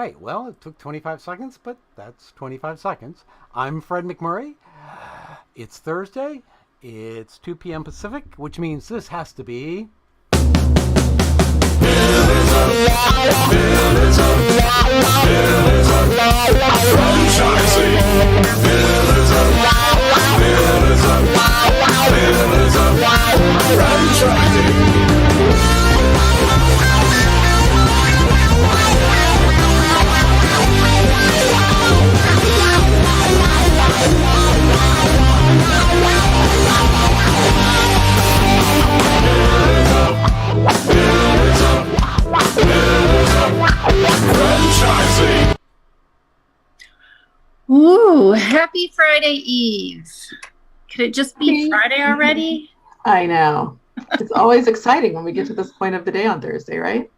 right. Well, it took 25 seconds, but that's 25 seconds. I'm Fred McMurray. It's Thursday. It's 2 p.m. Pacific, which means this has to be... Ooh, happy Friday Eve. Could it just be Friday already? I know. It's always exciting when we get to this point of the day on Thursday, right?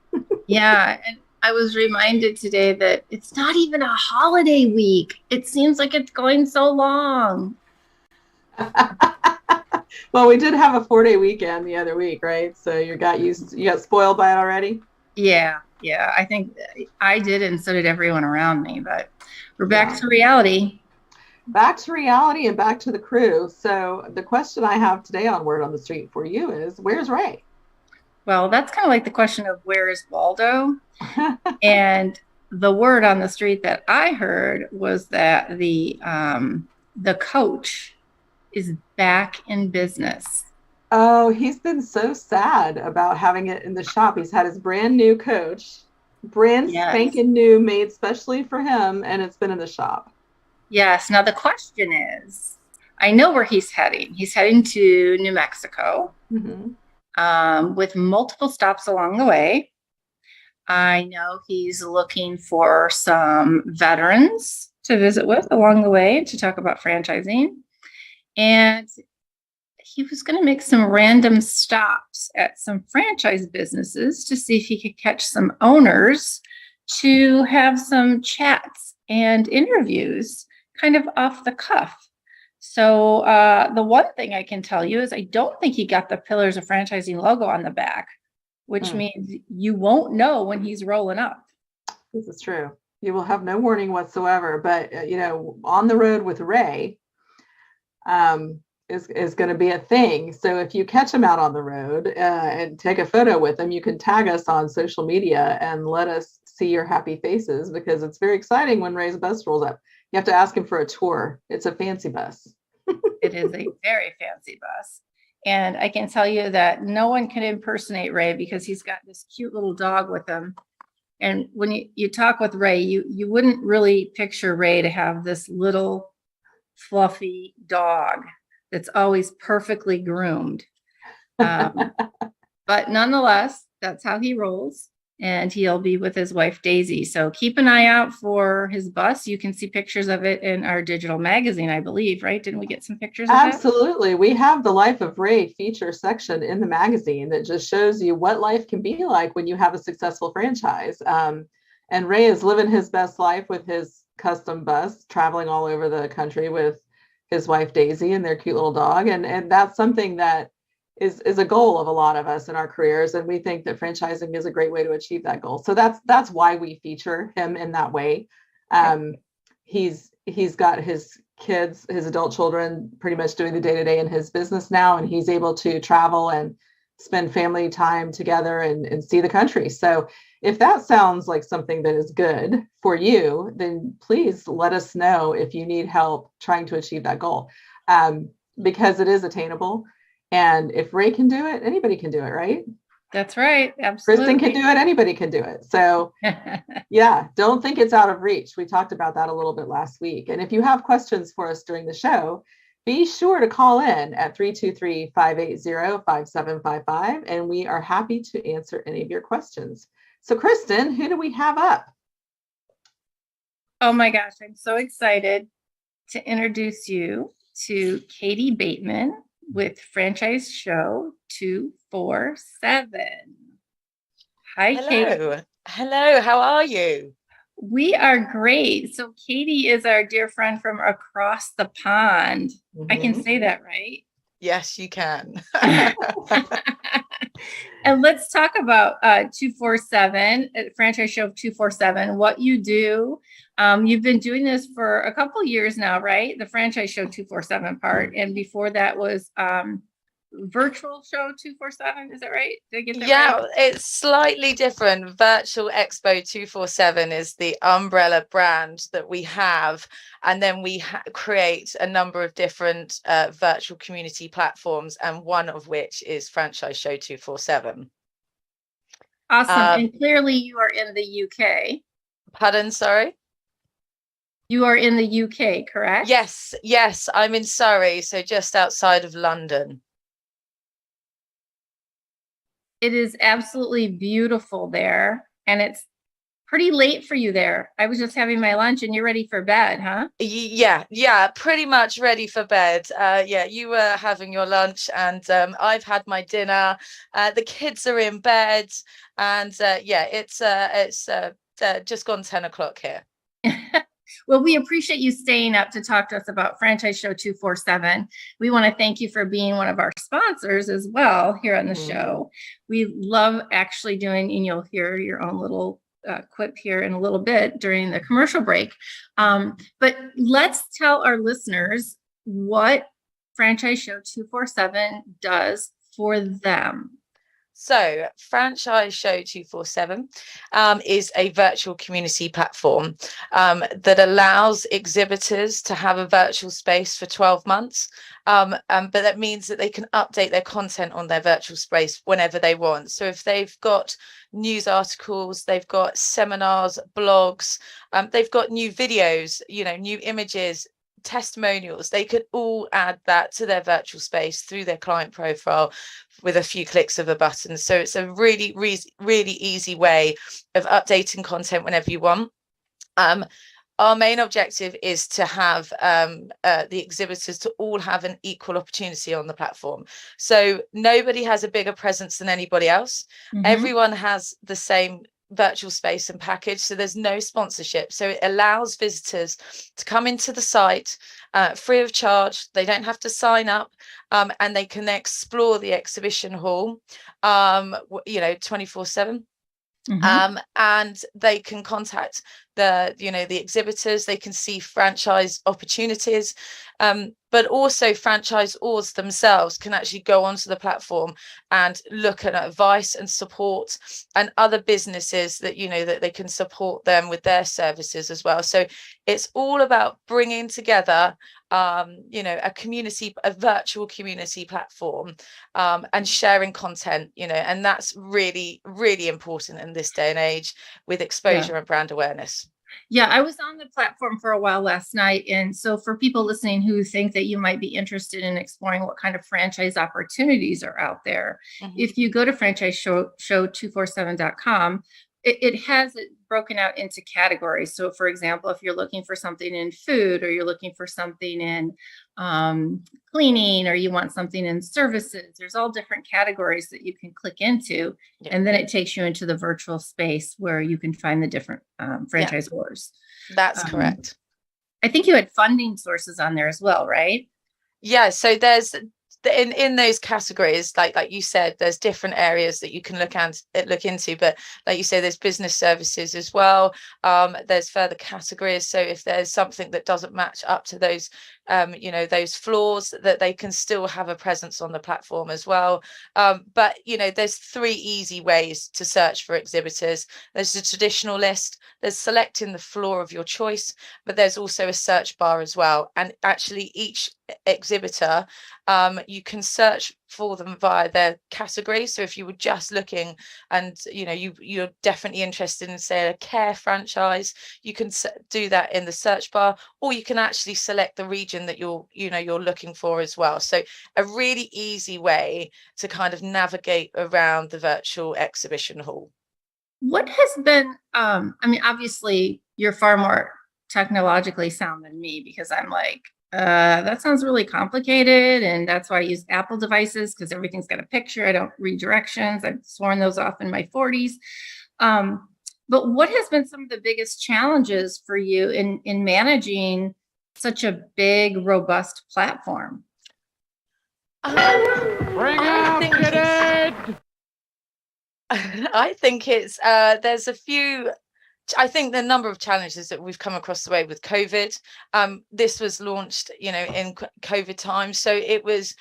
Yeah, and I was reminded today that it's not even a holiday week. It seems like it's going so long. Well, we did have a 4-day weekend the other week, right? So you got spoiled by it already? Yeah. I think I did, and so did everyone around me, but we're back to reality. Back to reality and back to the crew. So the question I have today on Word on the Street for you is, where's Ray? Well, that's kind of like the question of where is Waldo? And the word on the street that I heard was that the coach is back in business. Oh, he's been so sad about having it in the shop. He's had his brand new coach, spanking new, made specially for him, and it's been in the shop. Yes. Now the question is, I know where he's heading. He's heading to New Mexico, with multiple stops along the way. I know he's looking for some veterans to visit with along the way to talk about franchising. And he was going to make some random stops at some franchise businesses to see if he could catch some owners to have some chats and interviews kind of off the cuff. So the one thing I can tell you is I don't think he got the Pillars of Franchising logo on the back, which means you won't know when he's rolling up. This is true. You will have no warning whatsoever. But, on the road with Ray, is going to be a thing. So if you catch him out on the road and take a photo with him, you can tag us on social media and let us see your happy faces, because it's very exciting when Ray's bus rolls up. You have to ask him for a tour. It's a fancy bus. It is a very fancy bus. And I can tell you that no one can impersonate Ray because he's got this cute little dog with him. And when you talk with Ray, you wouldn't really picture Ray to have this little fluffy dog that's always perfectly groomed. But nonetheless, that's how he rolls. And he'll be with his wife, Daisy. So keep an eye out for his bus. You can see pictures of it in our digital magazine, I believe, right? Didn't we get some pictures of that? Absolutely. We have the Life of Ray feature section in the magazine that just shows you what life can be like when you have a successful franchise. And Ray is living his best life with his custom bus, traveling all over the country with his wife, Daisy, and their cute little dog. And that's something that is a goal of a lot of us in our careers. And we think that franchising is a great way to achieve that goal. So that's why we feature him in that way. He's got his kids, his adult children, pretty much doing the day-to-day in his business now. And he's able to travel and spend family time together and see the country. So if that sounds like something that is good for you, then please let us know if you need help trying to achieve that goal, because it is attainable. And if Ray can do it, anybody can do it, right? That's right. Absolutely. Kristin can do it. Anybody can do it. So yeah, don't think it's out of reach. We talked about that a little bit last week. And if you have questions for us during the show, be sure to call in at 323-580-5755. And we are happy to answer any of your questions. So Kristin, who do we have up? Oh my gosh, I'm so excited to introduce you to Katie Bateman with FranchiseShow247. Hi, Hello. Katie. Hello, how are you? We are great. So Katie is our dear friend from across the pond. I can say that, right? Yes, you can. And let's talk about 247, Franchise Show 247, what you do. You've been doing this for a couple years now, right? The Franchise Show 247 part. And before that was Virtual Show 247. Is that right? Did I get that right? It's slightly different. Virtual Expo 247 is the umbrella brand that we have. And then we create a number of different virtual community platforms, and one of which is Franchise Show 247. Awesome. And clearly you are in the UK. Pardon, sorry? You are in the UK, correct? Yes, I'm in Surrey, so just outside of London. It is absolutely beautiful there, and it's pretty late for you there. I was just having my lunch and you're ready for bed, huh? Yeah, pretty much ready for bed. You were having your lunch, and I've had my dinner. The kids are in bed, and it's just gone 10 o'clock here. Well, we appreciate you staying up to talk to us about Franchise Show 247. We want to thank you for being one of our sponsors as well here on the show. We love actually doing, and you'll hear your own little quip here in a little bit during the commercial break. But let's tell our listeners what Franchise Show 247 does for them. So Franchise Show 247 is a virtual community platform that allows exhibitors to have a virtual space for 12 months. But that means that they can update their content on their virtual space whenever they want. So if they've got news articles, they've got seminars, blogs, they've got new videos, new images, testimonials, they could all add that to their virtual space through their client profile with a few clicks of a button. So it's a really easy way of updating content whenever you want. Our main objective is to have the exhibitors to all have an equal opportunity on the platform. So nobody has a bigger presence than anybody else. Everyone has the same virtual space and package, so there's no sponsorship. So it allows visitors to come into the site free of charge. They don't have to sign up, and they can explore the exhibition hall 24/7. And they can contact the exhibitors. They can see franchise opportunities, but also franchisors themselves can actually go onto the platform and look at advice and support and other businesses that that they can support them with their services as well. So it's all about bringing together a community, a virtual community platform, and sharing content, and that's really important in this day and age with exposure and brand awareness. Yeah, I was on the platform for a while last night. And so for people listening who think that you might be interested in exploring what kind of franchise opportunities are out there, if you go to FranchiseShow247.com, it has it broken out into categories. So for example, if you're looking for something in food, or you're looking for something in cleaning, or you want something in services, there's all different categories that you can click into. And then it takes you into the virtual space where you can find the different franchisors. That's correct. I think you had funding sources on there as well, right? Yeah, so there's in those categories, like you said, there's different areas that you can look into, but like you say, there's business services as well. There's further categories, so if there's something that doesn't match up to those those floors, that they can still have a presence on the platform as well. But there's 3 easy ways to search for exhibitors. There's the traditional list, there's selecting the floor of your choice, but there's also a search bar as well. And actually each exhibitor, you can search for them via their category. So if you were just looking and you're definitely interested in, say, a care franchise, you can do that in the search bar, or you can actually select the region that you're looking for as well. So a really easy way to kind of navigate around the virtual exhibition hall. What has been obviously you're far more technologically sound than me, because I'm like, that sounds really complicated, and that's why I use Apple devices, because everything's got a picture. I don't read directions. I've sworn those off in my 40s. But what has been some of the biggest challenges for you in managing such a big, robust platform? Bring out I think it's there's a few. I think the number of challenges that we've come across the way with COVID. This was launched, in COVID time, so it was,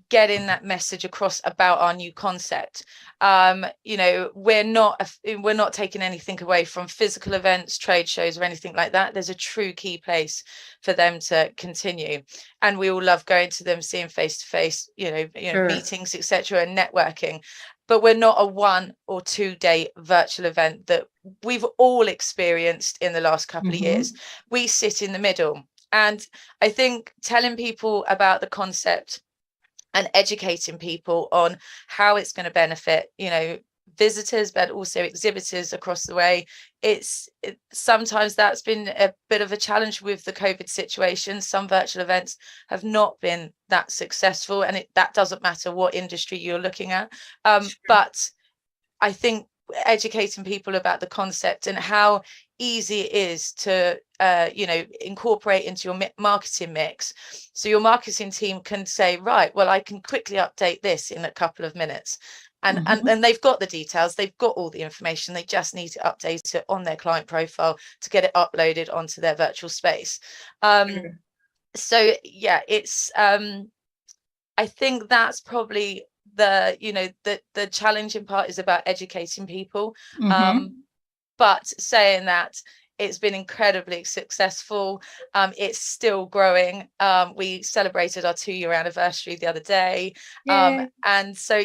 getting that message across about our new concept. We're not taking anything away from physical events, trade shows, or anything like that. There's a true key place for them to continue, and we all love going to them, seeing face to face, Sure. meetings, etc., and networking. But we're not a 1 or 2 day virtual event that we've all experienced in the last couple of years. We sit in the middle, and I think telling people about the concept and educating people on how it's going to benefit, visitors, but also exhibitors across the way. Sometimes that's been a bit of a challenge with the COVID situation. Some virtual events have not been that successful, and that doesn't matter what industry you're looking at. But I think educating people about the concept and how easy it is to incorporate into your marketing mix, so your marketing team can say, right, well, I can quickly update this in a couple of minutes, and they've got the details, they've got all the information, they just need to update it on their client profile to get it uploaded onto their virtual space. So yeah, it's I think that's probably the challenging part, is about educating people. But saying that, it's been incredibly successful. It's still growing. We celebrated our 2-year anniversary the other day. And so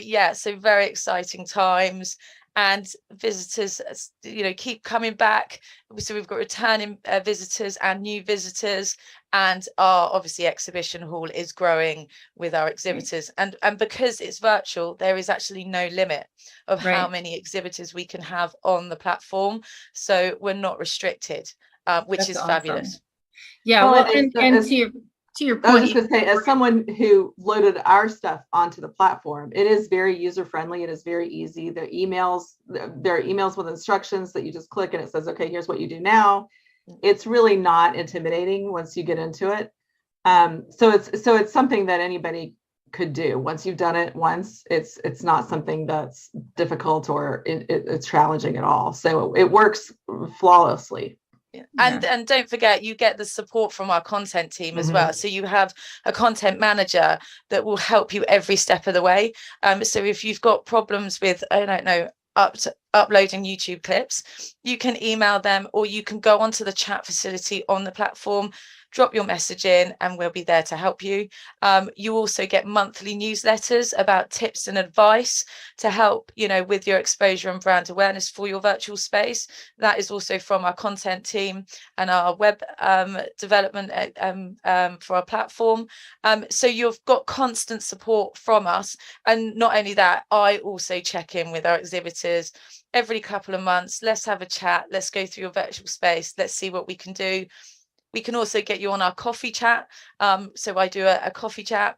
very exciting times. And visitors, keep coming back. So we've got returning visitors and new visitors, and our obviously exhibition hall is growing with our exhibitors. And because it's virtual, there is actually no limit of how many exhibitors we can have on the platform. So we're not restricted, which is awesome. Fabulous. Yeah, well, and to your point, I was just going to say, as someone who loaded our stuff onto the platform, it is very user friendly. It is very easy. There are emails with instructions that you just click and it says, okay, here's what you do now. It's really not intimidating once you get into it. So it's something that anybody could do. Once you've done it once, it's not something that's difficult or it's challenging at all. So it works flawlessly. And don't forget, you get the support from our content team as well. So you have a content manager that will help you every step of the way. So if you've got problems with, I don't know, uploading YouTube clips, you can email them, or you can go onto the chat facility on the platform, drop your message in, and we'll be there to help you. You also get monthly newsletters about tips and advice to help, with your exposure and brand awareness for your virtual space. That is also from our content team and our web development for our platform. So you've got constant support from us. And not only that, I also check in with our exhibitors every couple of months. Let's have a chat. Let's go through your virtual space. Let's see what we can do. We can also get you on our coffee chat. So I do a coffee chat,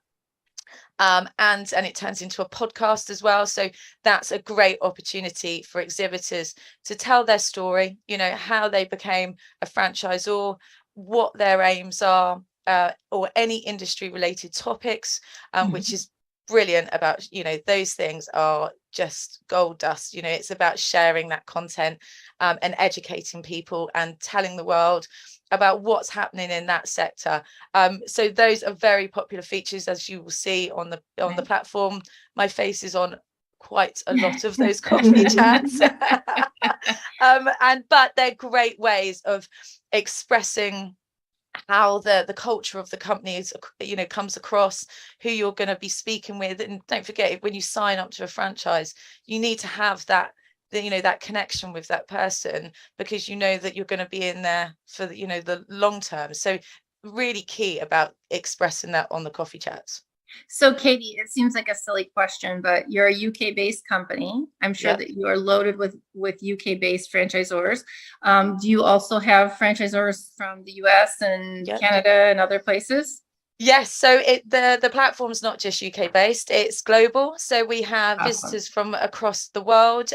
and it turns into a podcast as well. So that's a great opportunity for exhibitors to tell their story, how they became a franchisor, what their aims are, or any industry related topics, which is brilliant about, those things are just gold dust. It's about sharing that content and educating people and telling the world about what's happening in that sector. So those are very popular features, as you will see on the platform. My face is on quite a lot of those coffee chats. But they're great ways of expressing how the culture of the company is, comes across, who you're going to be speaking with. And don't forget, when you sign up to a franchise, you need to have that that connection with that person, because that you're going to be in there for the long term. So really key about expressing that on the coffee chats. So Katie, it seems like a silly question, but you're a UK based company. I'm sure that you are loaded with UK based franchisors. Do you also have franchisors from the US and Canada and other places? Yes, so the platform's not just UK based, it's global. So we have visitors from across the world.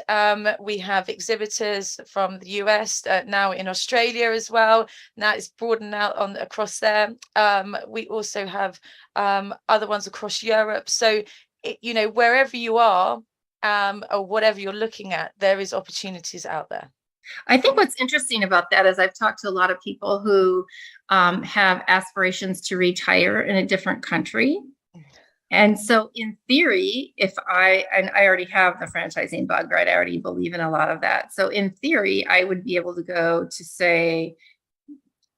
We have exhibitors from the US, now in Australia as well. Now it's broadened out across there. We also have other ones across Europe. So wherever you are, or whatever you're looking at, there is opportunities out there. I think what's interesting about that is I've talked to a lot of people who have aspirations to retire in a different country. And so in theory, I already have the franchising bug, right? I already believe in a lot of that. So in theory, I would be able to go to, say,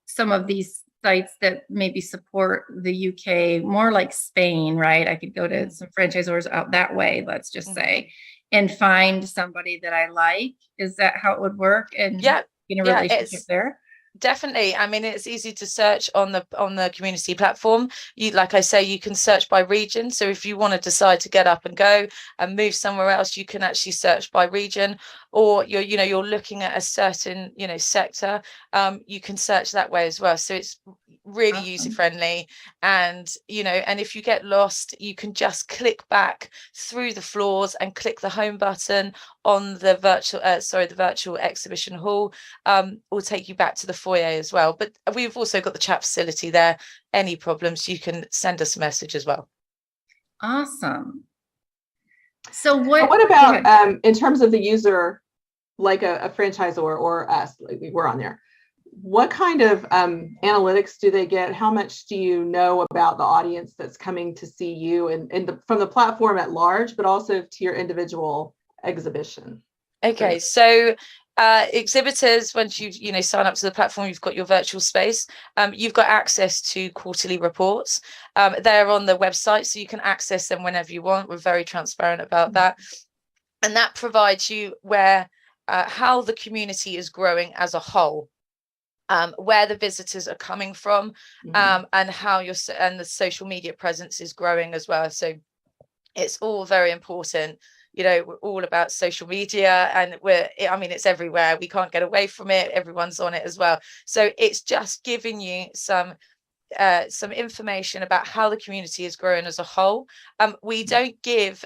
some of these sites that maybe support the UK, more like Spain, right? I could go to some franchisors out that way, let's just say, and find somebody that I like. Is that how it would work? And get a relationship there? Definitely. I mean, it's easy to search on the community platform. Like I say, you can search by region. So if you want to decide to get up and go and move somewhere else, you can actually search by region. Or you're looking at a certain sector, you can search that way as well. So it's really user friendly, and and if you get lost, you can just click back through the floors and click the home button on the virtual exhibition hall. Will take you back to the foyer as well. But we've also got the chat facility there. Any problems, you can send us a message as well. Awesome. So what about in terms of the user, like a franchisor or us, like we're on there, what kind of analytics do they get? How much do you know about the audience that's coming to see you and from the platform at large, but also to your individual exhibition? Okay, so exhibitors, once you sign up to the platform, you've got your virtual space. You've got access to quarterly reports. They're on the website, so you can access them whenever you want. We're very transparent about that, and that provides you how the community is growing as a whole, where the visitors are coming from, and how and the social media presence is growing as well. So it's all very important. We're all about social media, and it's everywhere. We can't get away from it. Everyone's on it as well. So it's just giving you some information about how the community is growing as a whole. We don't give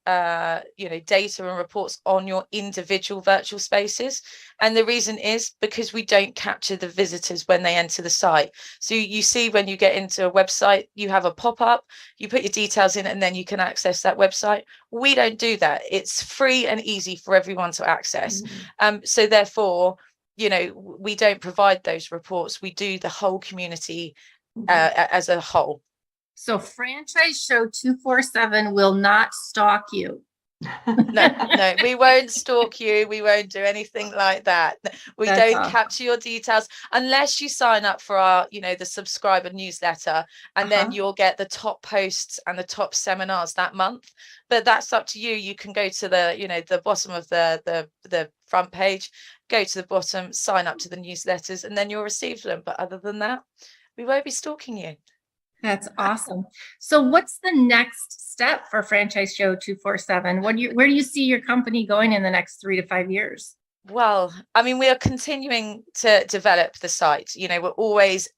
data and reports on your individual virtual spaces, and the reason is because we don't capture the visitors when they enter the site. So you see, when you get into a website, you have a pop-up, you put your details in, and then you can access that website. We don't do that. It's free and easy for everyone to access. So therefore, we don't provide those reports. We do the whole community as a whole. So FranchiseShow247 will not stalk you. No, we won't stalk you. We won't do anything like that. That's don't awesome. Capture your details unless you sign up for our, the subscriber newsletter, and then you'll get the top posts and the top seminars that month. But that's up to you. You can go to the bottom of the front page, go to the bottom, sign up to the newsletters, and then you'll receive them. But other than that, we won't be stalking you. That's awesome. So what's the next step for Franchise Show 247? Where do you see your company going in the next 3 to 5 years? Well, we are continuing to develop the site. We're always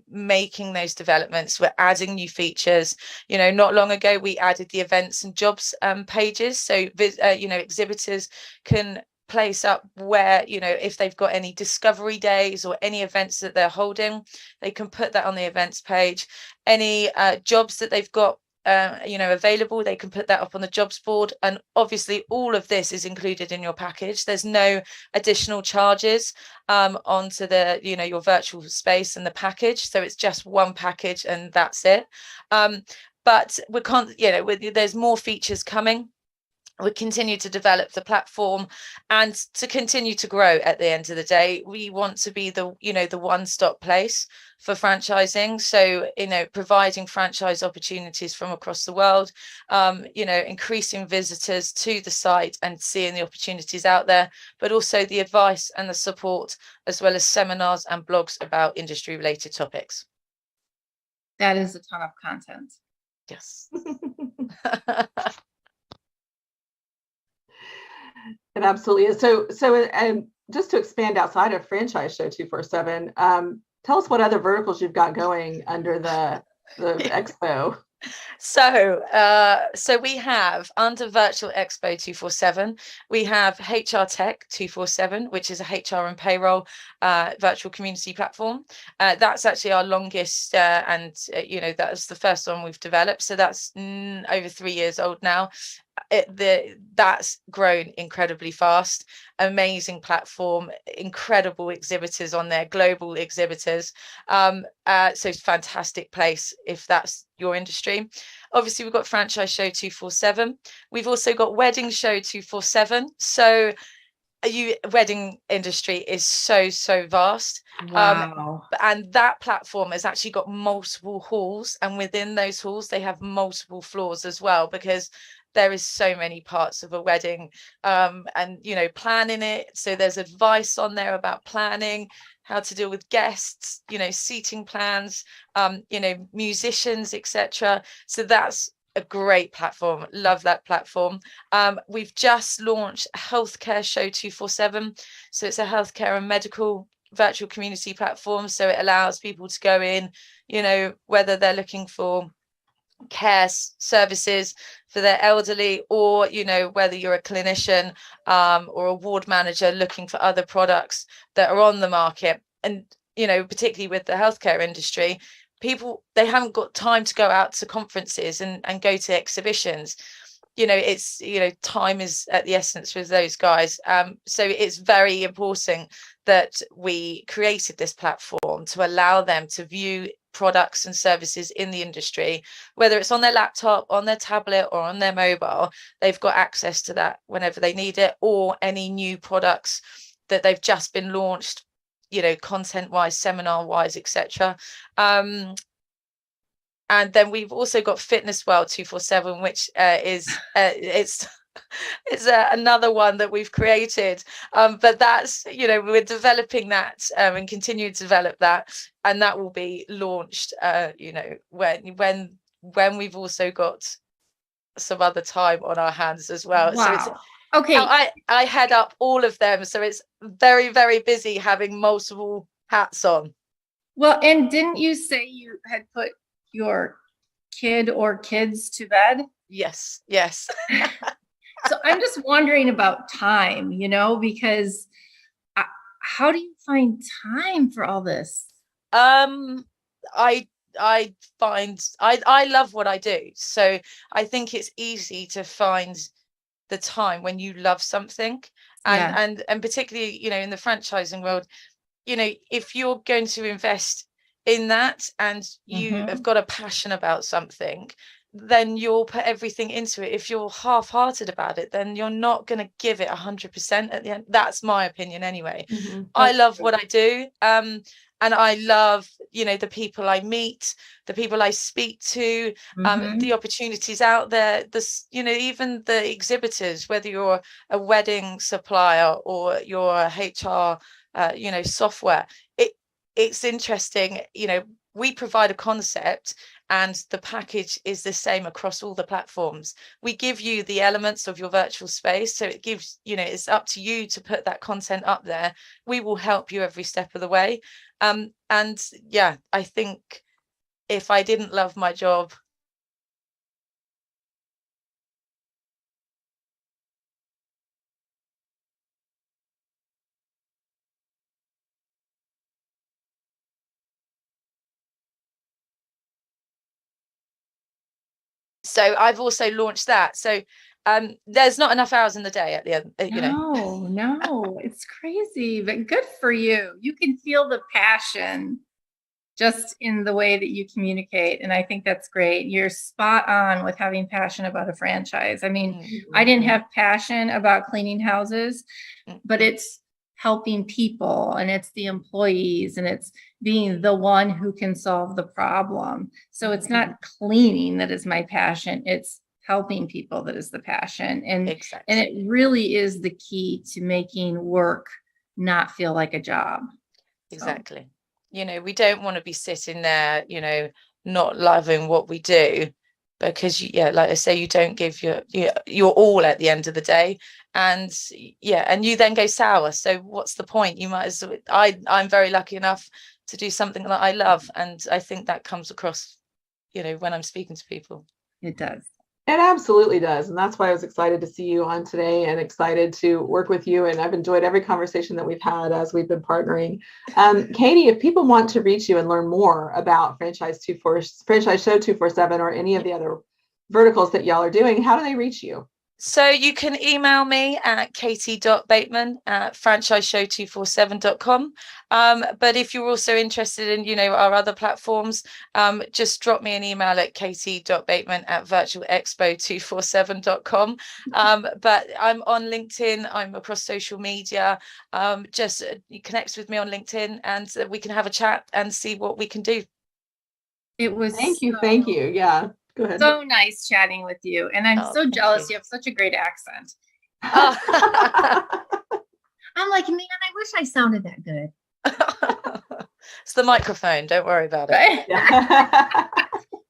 making those developments. We're adding new features. Not long ago, we added the events and jobs pages. So, exhibitors can place up where, if they've got any discovery days or any events that they're holding, they can put that on the events page. Any jobs that they've got available, they can put that up on the jobs board. And obviously all of this is included in your package. There's no additional charges onto the your virtual space and the package, so it's just one package and that's it. But we can't, there's more features coming. We continue to develop the platform and to continue to grow. At the end of the day, we want to be the one-stop place for franchising. So, providing franchise opportunities from across the world, increasing visitors to the site and seeing the opportunities out there, but also the advice and the support, as well as seminars and blogs about industry-related topics. That is a ton of content. Yes. It absolutely is. So, and just to expand outside of Franchise Show 247, tell us what other verticals you've got going under the expo. So we have, under Virtual Expo 247, we have HR Tech 247, which is a HR and payroll virtual community platform. That's actually our longest, and that was the first one we've developed. So that's over 3 years old now. that's grown incredibly fast. Amazing platform, incredible exhibitors on there, global exhibitors. So it's a fantastic place if that's your industry. Obviously, we've got Franchise Show 247. We've also got Wedding Show 247. So wedding industry is so vast. Wow. And that platform has actually got multiple halls, and within those halls they have multiple floors as well, because there is so many parts of a wedding, and planning it. So there's advice on there about planning, how to deal with guests, seating plans, musicians, etc. So that's a great platform. Love that platform. We've just launched Healthcare Show 247. So it's a healthcare and medical virtual community platform. So it allows people to go in, whether they're looking for care services for their elderly, or whether you're a clinician or a ward manager looking for other products that are on the market. And particularly with the healthcare industry, people, they haven't got time to go out to conferences and go to exhibitions. It's time is at the essence with those guys. So it's very important that we created this platform to allow them to view products and services in the industry, whether it's on their laptop, on their tablet, or on their mobile. They've got access to that whenever they need it, or any new products that they've just been launched, content wise, seminar wise, etc. And then we've also got Fitness World 247, which is it's another one that we've created, but that's we're developing that and continue to develop that, and that will be launched when we've also got some other time on our hands as well. Wow. So it's okay. I head up all of them, so it's very, very busy having multiple hats on. Well, and didn't you say you had put your kid or kids to bed? Yes. So I'm just wondering about time, because how do you find time for all this? I find I love what I do. So I think it's easy to find the time when you love something. And particularly, in the franchising world, if you're going to invest in that and you have got a passion about something, then you'll put everything into it. If you're half-hearted about it, then you're not going to give it 100% at the end. That's my opinion anyway. I love what I do, and I love the people I meet, the people I speak to, the opportunities out there, even the exhibitors, whether you're a wedding supplier or you're a HR software. It's interesting. We provide a concept, and the package is the same across all the platforms. We give you the elements of your virtual space, so it gives, it's up to you to put that content up there. We will help you every step of the way. And yeah, I think if I didn't love my job, so I've also launched that. So there's not enough hours in the day at the end, No, it's crazy, but good for you. You can feel the passion just in the way that you communicate. And I think that's great. You're spot on with having passion about a franchise. I mean, I didn't have passion about cleaning houses, but it's helping people, and it's the employees, and it's being the one who can solve the problem. So it's not cleaning that is my passion. It's helping people that is the passion. And it really is the key to making work not feel like a job. Exactly. We don't want to be sitting there, not loving what we do, because like I say, you don't give your all at the end of the day, and you then go sour. So what's the point? You might as well. I'm very lucky enough to do something that I love, and I think that comes across, when I'm speaking to people. It does. It absolutely does. And that's why I was excited to see you on today, and excited to work with you. And I've enjoyed every conversation that we've had as we've been partnering. Katie, if people want to reach you and learn more about Franchise Show 247 or any of the other verticals that y'all are doing, how do they reach you? So you can email me at katie.bateman@franchiseshow247.com. But if you're also interested in, our other platforms, just drop me an email at katie.bateman@virtualexpo247.com. But I'm on LinkedIn. I'm across social media. Just connect with me on LinkedIn and we can have a chat and see what we can do. It was Thank you. Yeah. Go ahead. So nice chatting with you. And I'm so jealous. You have such a great accent. Oh. I'm like, man, I wish I sounded that good. It's the microphone. Don't worry about it.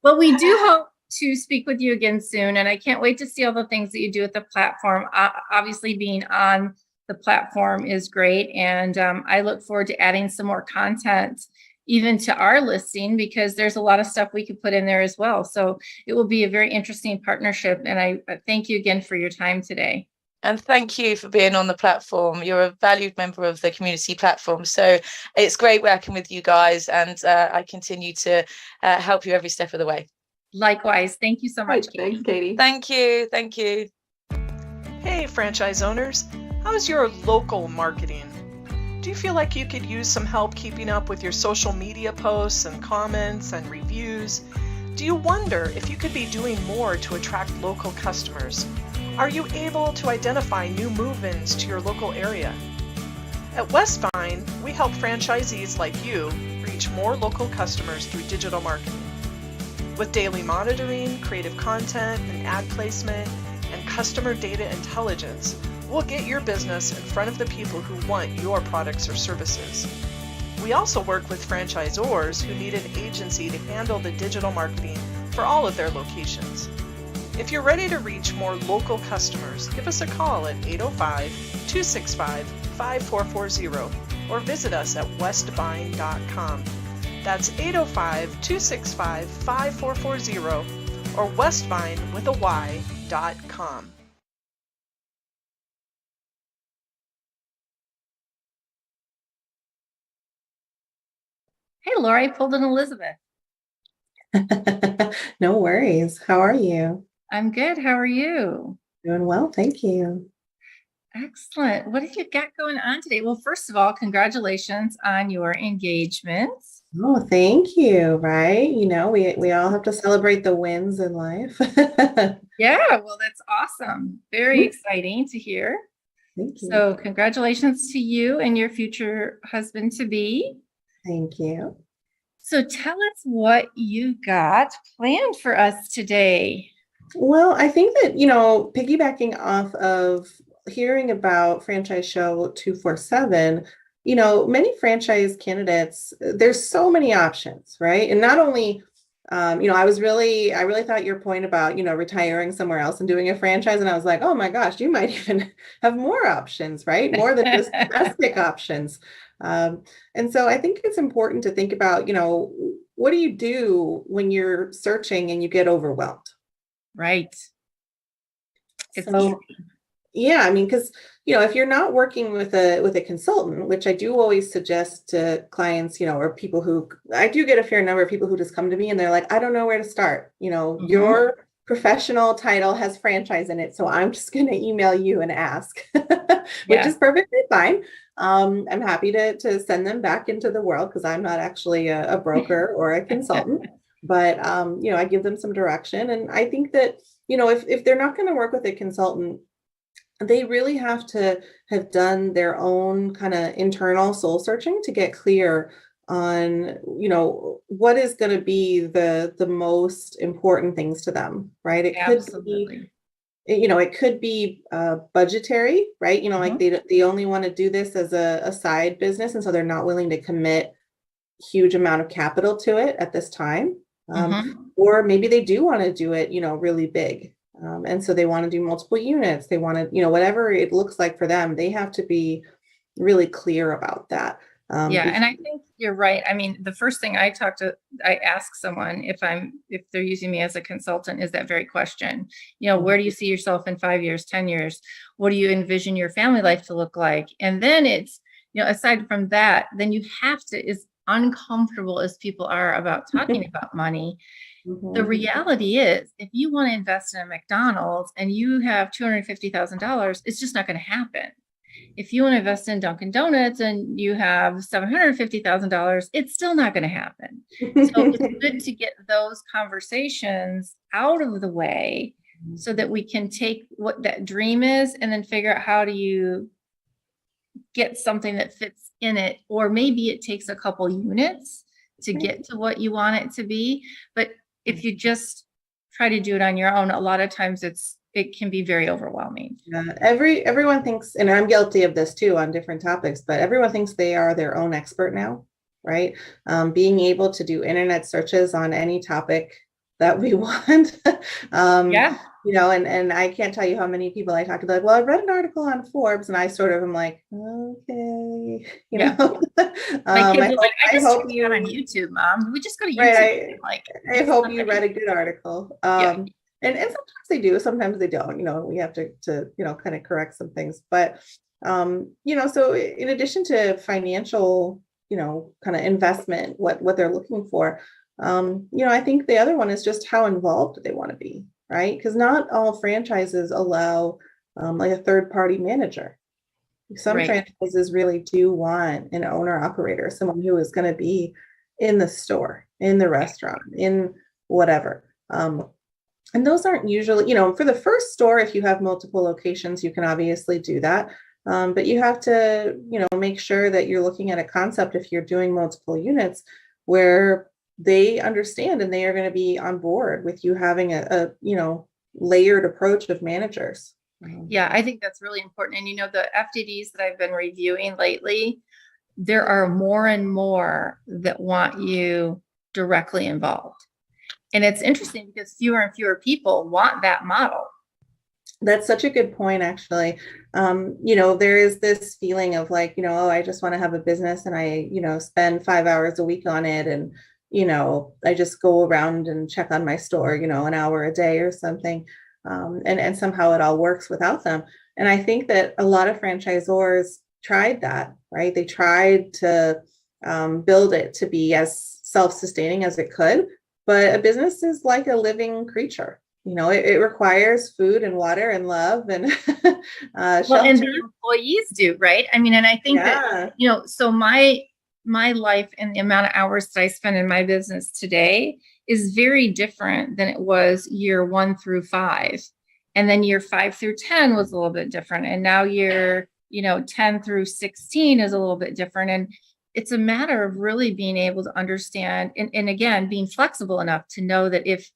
Well, we do hope to speak with you again soon. And I can't wait to see all the things that you do at the platform. Obviously, being on the platform is great. And I look forward to adding some more content even to our listing, because there's a lot of stuff we could put in there as well. So it will be a very interesting partnership. And I thank you again for your time today. And thank you for being on the platform. You're a valued member of the community platform. So it's great working with you guys. And I continue to help you every step of the way. Likewise. Thank you so much, Katie. Thanks, Katie. Thank you. Thank you. Hey, franchise owners. How's your local marketing? Do you feel like you could use some help keeping up with your social media posts and comments and reviews? Do you wonder if you could be doing more to attract local customers? Are you able to identify new move-ins to your local area? At Westvine, we help franchisees like you reach more local customers through digital marketing. With daily monitoring, creative content, and ad placement, and customer data intelligence, we'll get your business in front of the people who want your products or services. We also work with franchisors who need an agency to handle the digital marketing for all of their locations. If you're ready to reach more local customers, give us a call at 805-265-5440 or visit us at westvine.com. That's 805-265-5440 or westvine.com. Hey, Laura, I pulled in Elizabeth. No worries. How are you? I'm good. How are you? Doing well, thank you. Excellent. What have you got going on today? Well, first of all, congratulations on your engagement. Oh, thank you. Right? We all have to celebrate the wins in life. Yeah, well, that's awesome. Very exciting to hear. Thank you. So congratulations to you and your future husband-to-be. Thank you. So tell us what you got planned for us today. Well, I think that, piggybacking off of hearing about Franchise Show 247, many franchise candidates, there's so many options, right? And not only, I really thought your point about, retiring somewhere else and doing a franchise. And I was like, oh my gosh, you might even have more options, right? More than just domestic options. And so I think it's important to think about, what do you do when you're searching and you get overwhelmed? Right. It's so, yeah, I mean, because, if you're not working with a consultant, which I do always suggest to clients, or people who, I do get a fair number of people who just come to me and they're like, I don't know where to start. Your professional title has franchise in it, so I'm just going to email you and ask, which is perfectly fine. I'm happy to send them back into the world because I'm not actually a broker or a consultant, but I give them some direction. And I think that, if they're not going to work with a consultant, they really have to have done their own kind of internal soul searching to get clear on, what is going to be the most important things to them, right? It could be, it could be budgetary, right? Like they only want to do this as a side business. And so they're not willing to commit huge amount of capital to it at this time. Or maybe they do want to do it, really big. And so they want to do multiple units. They want to, whatever it looks like for them, they have to be really clear about that. And I think you're right. I mean, the first thing I ask someone if they're using me as a consultant is that very question. Where do you see yourself in 5 years, 10 years? What do you envision your family life to look like? And then it's, aside from that, then you have to, as uncomfortable as people are about talking about money, The reality is, if you want to invest in a McDonald's and you have $250,000, it's just not going to happen. If you want to invest in Dunkin' Donuts and you have $750,000, it's still not going to happen. So it's good to get those conversations out of the way so that we can take what that dream is and then figure out how do you get something that fits in it. Or maybe it takes a couple units to get to what you want it to be. But if you just try to do it on your own, a lot of times it can be very overwhelming. Everyone thinks, and I'm guilty of this too on different topics, but everyone thinks they are their own expert now, right? Being able to do internet searches on any topic that we want. You know, and I can't tell you how many people I talk to, like, well, I read an article on Forbes, and I sort of am like, okay, you know. My kids are like, I hope you got on YouTube, Mom. We just go to YouTube. Right, I hope you read a good article. And sometimes they do, sometimes they don't. You know, we have to you know, kind of correct some things. But you know, so in addition to financial, you know, kind of investment, what they're looking for, you know, I think the other one is just how involved they want to be. Right? Because not all franchises allow like a third-party manager. Some franchises really do want an owner-operator, someone who is going to be in the store, in the restaurant, in whatever. And those aren't usually, you know, for the first store, if you have multiple locations, you can obviously do that. But you have to, you know, make sure that you're looking at a concept if you're doing multiple units where they understand and they are going to be on board with you having a you know, layered approach of managers. Yeah, I think that's really important. And, you know, the FDDs that I've been reviewing lately, there are more and more that want you directly involved. And it's interesting because fewer and fewer people want that model. That's such a good point, actually. You know, there is this feeling of like, you know, oh, I just want to have a business and I, you know, spend 5 hours a week on it. And you know, I just go around and check on my store, you know, an hour a day or something. And somehow it all works without them. And I think that a lot of franchisors tried that, right? They tried to build it to be as self-sustaining as it could. But a business is like a living creature. You know, it requires food and water and love and well, and the employees do, right? I mean, and I think that, you know, so my life and the amount of hours that I spend in my business today is very different than it was year 1 through 5. And then year 5 through 10 was a little bit different. And now year, you know, 10 through 16 is a little bit different. And it's a matter of really being able to understand and again, being flexible enough to know that if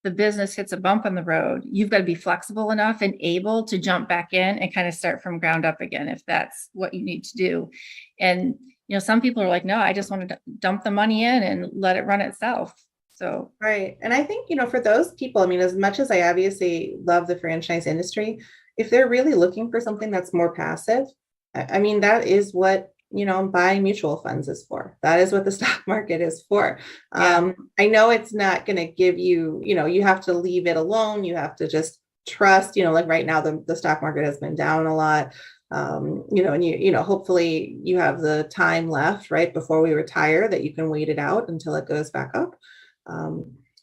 the business hits a bump on the road, you've got to be flexible enough and able to jump back in and kind of start from ground up again, if that's what you need to do. And you know, some people are like, no, I just want to dump the money in and let it run itself. So, right. And I think, you know, for those people, I mean, as much as I obviously love the franchise industry, if they're really looking for something that's more passive, I mean, that is what, you know, buying mutual funds is for. That is what the stock market is for. I know it's not going to give you, you know, you have to leave it alone. You have to just trust, you know, like right now, the stock market has been down a lot. You know, and you know, hopefully you have the time left right before we retire that you can wait it out until it goes back up.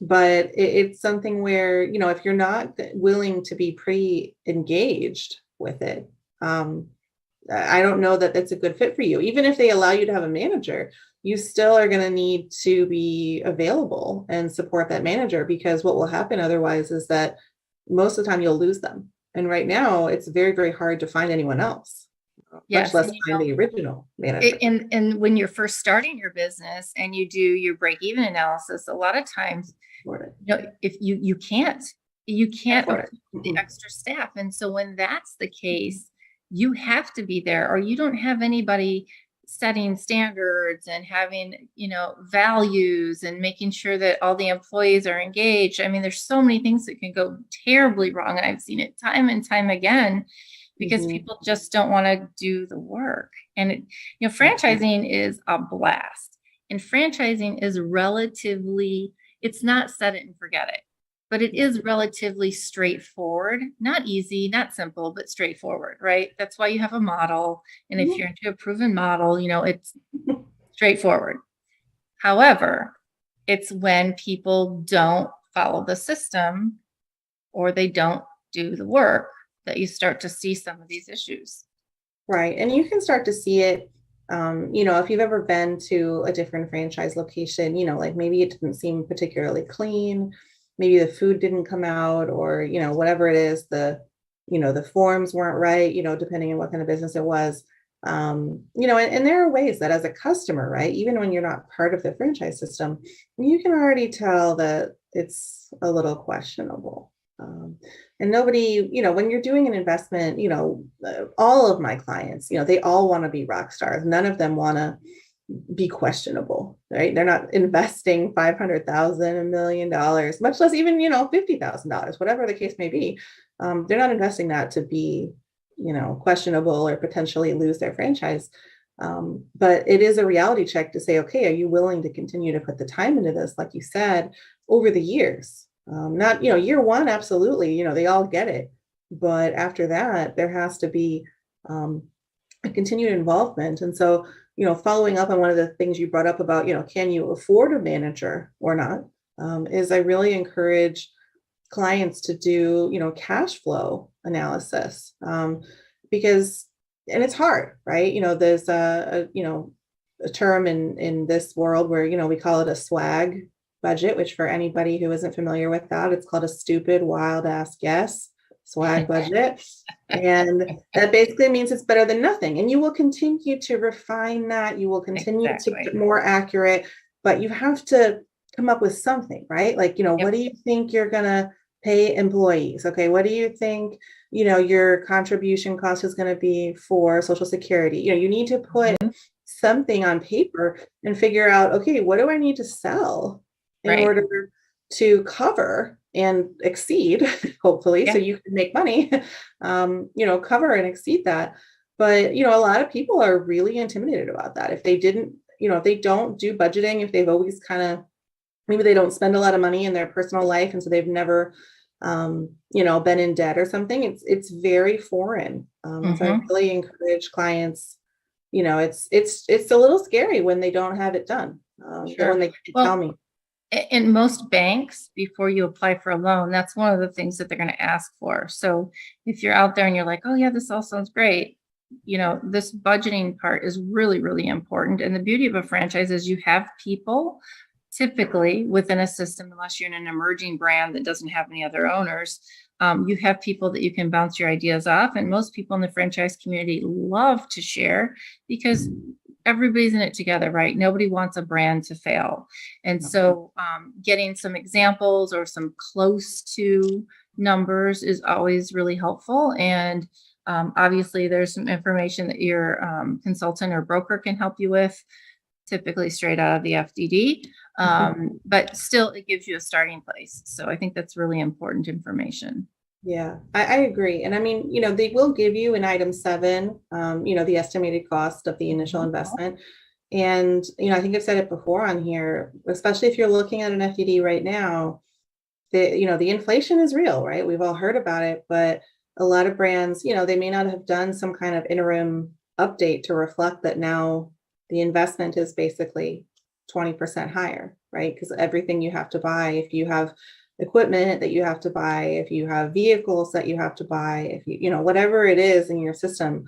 But it's something where, you know, if you're not willing to be pre-engaged with it, I don't know that that's a good fit for you. Even if they allow you to have a manager, you still are going to need to be available and support that manager, because what will happen otherwise is that most of the time you'll lose them. And right now, it's very, very hard to find anyone else, much less find the original manager. And when you're first starting your business and you do your break-even analysis, a lot of times, you know, if you can't afford the extra staff. And so when that's the case, you have to be there, or you don't have anybody setting standards and having, you know, values and making sure that all the employees are engaged. I mean, there's so many things that can go terribly wrong. And I've seen it time and time again because people just don't want to do the work. And, you know, franchising is a blast, and franchising is relatively, it's not set it and forget it, but it is relatively straightforward, not easy, not simple, but straightforward, right? That's why you have a model. And if you're into a proven model, you know, it's straightforward. However, It's when people don't follow the system or they don't do the work that you start to see some of these issues. Right. And you can start to see it, if you've ever been to a different franchise location, like maybe it didn't seem particularly clean, maybe the food didn't come out, or, whatever it is, the forms weren't right, depending on what kind of business it was. And there are ways that as a customer, right, even when you're not part of the franchise system, you can already tell that it's a little questionable. And nobody, when you're doing an investment, all of my clients, they all want to be rock stars. None of them want to be questionable, right? They're not investing $500,000, $1 million, much less even, $50,000, whatever the case may be. They're not investing that to be, questionable or potentially lose their franchise. But it is a reality check to say, okay, are you willing to continue to put the time into this, like you said, over the years? Not, year one, absolutely, they all get it. But after that, there has to be a continued involvement. And so, following up on one of the things you brought up about, can you afford a manager or not, is I really encourage clients to do, cash flow analysis, because, and it's hard, right? There's a term in this world where, we call it a swag budget, which for anybody who isn't familiar with that, it's called a stupid, wild ass guess, swag budget. And that basically means it's better than nothing. And you will continue to refine that. You will continue to get more accurate, but you have to come up with something, right? Like, what do you think you're going to pay employees? Okay. What do you think, your contribution cost is going to be for Social Security? You need to put something on paper and figure out, okay, what do I need to sell in order to cover and exceed, hopefully, so you can make money, cover and exceed that. But, a lot of people are really intimidated about that. If they didn't, if they don't do budgeting, if they've always kind of, maybe they don't spend a lot of money in their personal life, and so they've never, been in debt or something, it's very foreign. So I really encourage clients, it's a little scary when they don't have it done, when they tell me. In most banks, before you apply for a loan, that's one of the things that they're going to ask for. So if you're out there and you're like, oh yeah, this all sounds great, this budgeting part is really, really important. And the beauty of a franchise is you have people typically within a system, unless you're in an emerging brand that doesn't have any other owners, you have people that you can bounce your ideas off. And most people in the franchise community love to share because everybody's in it together, right? Nobody wants a brand to fail. And so getting some examples or some close to numbers is always really helpful. And obviously there's some information that your consultant or broker can help you with, typically straight out of the FDD. But still it gives you a starting place. So I think that's really important information. Yeah, I agree. And I mean, they will give you in item 7, the estimated cost of the initial investment. And, I think I've said it before on here, especially if you're looking at an FDD right now, the inflation is real, right? We've all heard about it, but a lot of brands, they may not have done some kind of interim update to reflect that now the investment is basically 20% higher, right? Because everything you have to buy, if you have equipment that you have to buy, if you have vehicles that you have to buy, if you whatever it is in your system,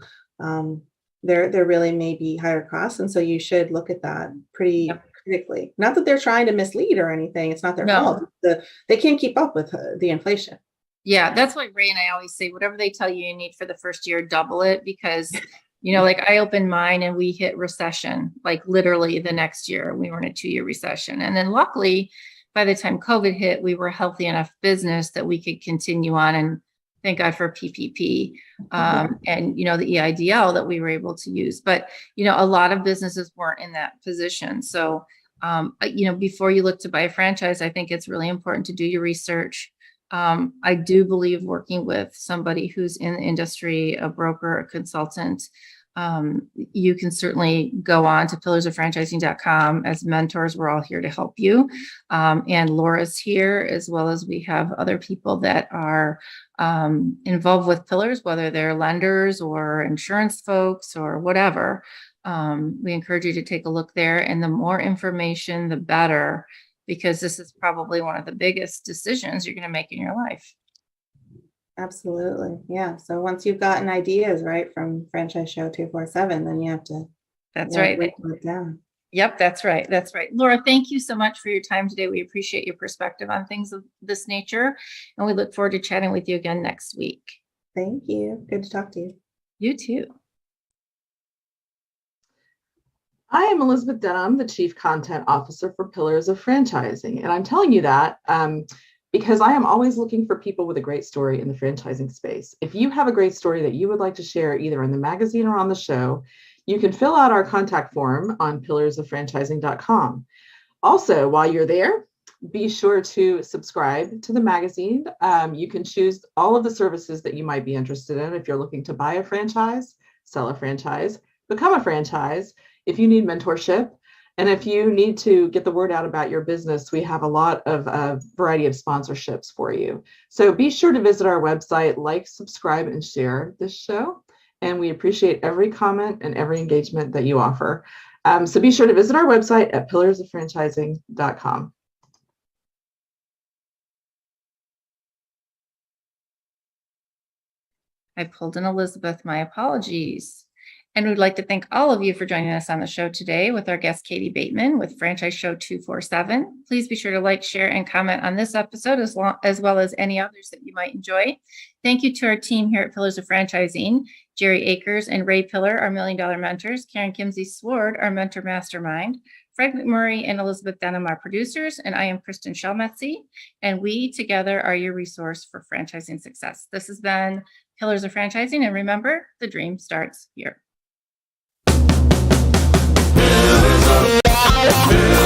there really may be higher costs. And so you should look at that pretty critically. Not that they're trying to mislead or anything. It's not their fault. They can't keep up with the inflation. Yeah, that's why Ray and I always say, whatever they tell you need for the first year, double it, because like I opened mine and we hit recession, like literally the next year we were in a 2-year recession. And then luckily, by the time COVID hit, we were a healthy enough business that we could continue on, and thank God for PPP and, the EIDL that we were able to use. But, a lot of businesses weren't in that position. So, before you look to buy a franchise, I think it's really important to do your research. I do believe working with somebody who's in the industry, a broker, a consultant. You can certainly go on to pillarsoffranchising.com. As mentors, we're all here to help you. And Laura's here, as well as we have other people that are involved with Pillars, whether they're lenders or insurance folks or whatever. We encourage you to take a look there. And the more information, the better. because this is probably one of the biggest decisions you're going to make in your life. Absolutely. Yeah. So once you've gotten ideas, right, from Franchise Show 247, then you have to right. Write it down. Yep, that's right. That's right. Laura, thank you so much for your time today. We appreciate your perspective on things of this nature, and we look forward to chatting with you again next week. Thank you. Good to talk to you. You too. I am Elizabeth Denham, the Chief Content Officer for Pillars of Franchising. And I'm telling you that because I am always looking for people with a great story in the franchising space. If you have a great story that you would like to share either in the magazine or on the show, you can fill out our contact form on pillarsoffranchising.com. Also, while you're there, be sure to subscribe to the magazine. You can choose all of the services that you might be interested in if you're looking to buy a franchise, sell a franchise, become a franchise, if you need mentorship, and if you need to get the word out about your business, we have a lot of variety of sponsorships for you. So be sure to visit our website, like, subscribe, and share this show. And we appreciate every comment and every engagement that you offer. So be sure to visit our website at pillarsoffranchising.com. I pulled in Elizabeth, my apologies. And we'd like to thank all of you for joining us on the show today with our guest, Katie Bateman with Franchise Show 247. Please be sure to like, share, and comment on this episode as well as any others that you might enjoy. Thank you to our team here at Pillars of Franchising, Jerry Akers and Ray Pillar, our Million Dollar Mentors, Karen Kimsey Sword, our Mentor Mastermind, Fred McMurray and Elizabeth Denham, our producers, and I am Kristin Selmeczy, and we together are your resource for franchising success. This has been Pillars of Franchising, and remember, the dream starts here. Pillars of